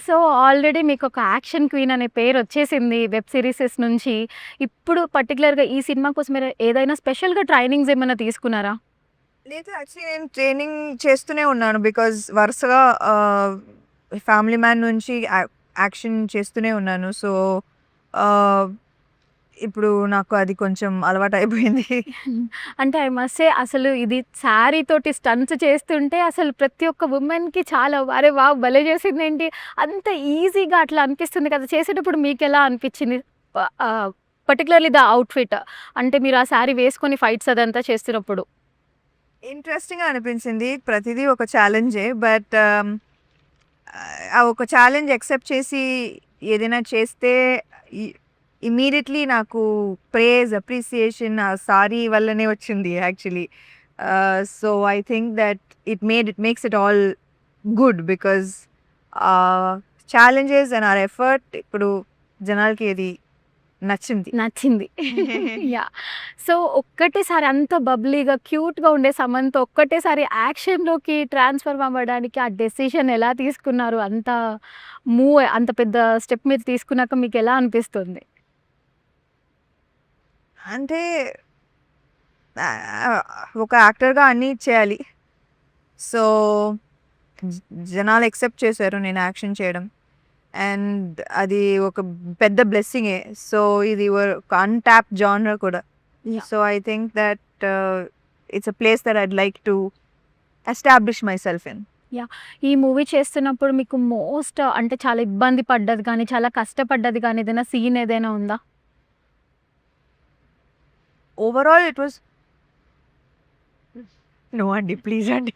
So, already మీకొక action queen అనే పేరొచ్చేసింది web సీరీసెస్ నుంచి. ఇప్పుడు పర్టిక్యులర్‌గా ఈ సినిమా కోసం మీరు ఏదైనా స్పెషల్‌గా ట్రైనింగ్స్ ఏమన్నా తీసుకున్నారా? లేదు యాక్చువల్లీ నేను ట్రైనింగ్ చేస్తూనే ఉన్నాను. బికాజ్ వరుసగా ఫ్యామిలీ మ్యాన్ నుంచి యాక్షన్ చేస్తూనే ఉన్నాను. సో, ఆహ్, ఇప్పుడు నాకు అది కొంచెం అలవాటయిపోయింది. అంటే ఐ మస్ట్ సే అసలు ఇది శారీ తోటి స్టంట్స్ చేస్తుంటే అసలు ప్రతి ఒక్క వుమెన్‌కి చాలా అరే వావ్! భలే చేసిందేంటి అంత ఈజీగా అట్లా అనిపిస్తుంది కదా! చేసేటప్పుడు మీకెలా అనిపిచ్చింది? పర్టిక్యులర్‌లీ ద ఔట్‌ఫిట్ అంటే మీరు ఆ శారీ వేసుకొని ఫైట్స్ అదంతా చేస్తున్నప్పుడు. ఇంట్రెస్టింగ్‌గా అనిపించింది. ప్రతిదీ ఒక ఛాలెంజే. బట్ ఆ ఒక ఛాలెంజ్ యాక్సెప్ట్ చేసి ఏదైనా చేస్తే ఇ ఇమ్మీడియేట్‌లీ నాకు ప్రైజ్, అప్రిసియేషన్ ఆ సారీ వల్లనే వచ్చింది actually. So, I think that it makes it all good because challenges and our effort ఇప్పుడు జనాలకి అది నచ్చింది. నచ్చింది. యాహ్! సో, ఒక్కటేసారి అంత బబ్లీగా, క్యూట్‌గా ఉండే సమంత ఒక్కటేసారి యాక్షన్‌లోకి ట్రాన్స్‌ఫర్మ్ అవ్వడానికి ఆ డెసిషన్ ఎలా తీసుకున్నారు? అంత పెద్ద స్టెప్ మీరు తీసుకున్నాక మీకెలా అనిపిస్తుంది? అంటే ఆహ్, ఒక యాక్టర్‌గా అన్నీ చేయాలి. సో, జ జనాలు యాక్సెప్ట్ చేశారు నేను యాక్షన్ చేయడం. అండ్ అది ఒక పెద్ద బ్లెస్సింగే. సో, ఇది ఒక అన్‌టాప్డ్ జానర్ కూడా. Yeah! So, I think that it's a place that I'd like to establish myself in. Yeah! ఈ మూవీ చేస్తున్నప్పుడు మీకు మోస్ట్ అంటే చాలా ఇబ్బంది పడ్డది గానీ, చాలా కష్టపడ్డది గానీ, ఏదైనా సీన్ ఏదైనా ఉందా? ఓవరాల్ ఇట్ వాస్ నో అండి. ప్లీజ్ అండి.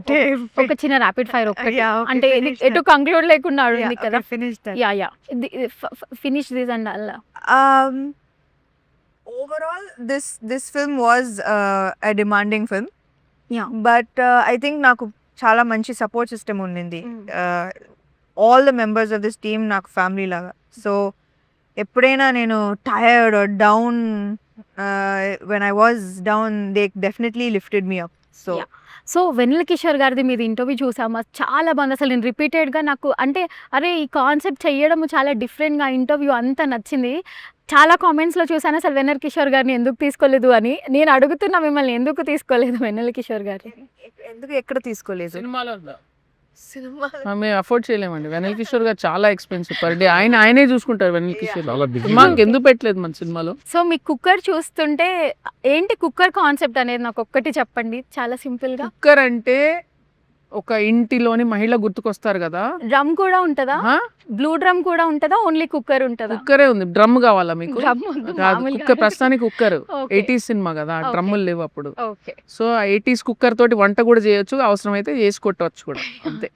టే ఒక చిన్న ర్యాపిడ్ ఫైర్ ఒక్కటి. యాహ్! ఓకే. అంటే ఫినిష్ ఎటు దట్. కంక్లూడ్ లేకుండా అడుగుతుంది యాహ్! కదా! Okay. Finish that. Yeah! Yeah! The finish this and all. Um, overall, this film was a demanding film. Yeah! But I think నాకు చాలా మంచి సపోర్ట్ సిస్టమ్ ఉండింది. హ్మ్. All the members of this team నాకు family లాగా. So, ఎప్పుడైనా నేను tired are down when I was down they definitely lifted me up. So, yeah! So, 'Vennela Kishore' గారిది మీది ఇంటర్వ్యూ చూసాము. అది చాలా బాగుంది. అసలు నేను రిపీటెడ్‌గా నాకు అంటే అరే! ఈ కాన్సెప్ట్ చెయ్యడం చాలా డిఫరెంట్‌గా ఇంటర్వ్యూ అంతా నచ్చింది. చాలా కామెంట్స్‌లో చూసాను అసలు 'వెన్నెల కిషోర్' గారిని ఎందుకు తీసుకోలేదు అని. నేను అడుగుతున్నా మిమ్మల్ని ఎందుకు తీసుకోలేదు 'వెన్నెల కిషోర్' గారిని? ఎందుకు ఎక్కడ తీసుకోలేదు? సినిమాలో సినిమా మేము అఫోర్డ్ చేయలేమండి. వెన్నెల కిషోర్ గారు చాలా ఎక్స్‌పెన్సివ్ పర్ డే. ఆయనే చూసుకుంటారు వెన్నెల కిషోర్. చాలా బిజీ. సినిమాకి ఎందుకు పెట్టలేదు మన సినిమాలో? సో, మీ కుక్కర్ చూస్తుంటే ఏంటి కుక్కర్ కాన్సెప్ట్ అనేది నాకొక్కటి చెప్పండి చాలా సింపుల్‌గా? కుక్కర్ అంటే ఒక ఇంటిలోని మహిళ గుర్తుకొస్తారు కదా! డ్రమ్ కూడా ఉంటదా? ఆ! బ్లూ డ్రమ్ కూడా ఉంటదా? ఓన్లీ కుక్కర్ ఉంటదా? కుక్కరే ఉంది. డ్రమ్ కావాలా మీకు? డ్రమ్ వద్దు కాదు. మామూలుగా. కుక్కర్ ప్రస్తుతానికి కుక్కర్. ఓకే. 80s సినిమా కదా! ఓకే. డ్రమ్ములు లేవు అప్పుడు. ఓకే. సో, ఆ 80s కుక్కర్ తోటి వంట కూడా చేయొచ్చు. అవసరమైతే చేసి కొట్టొచ్చు కూడా. అంతే.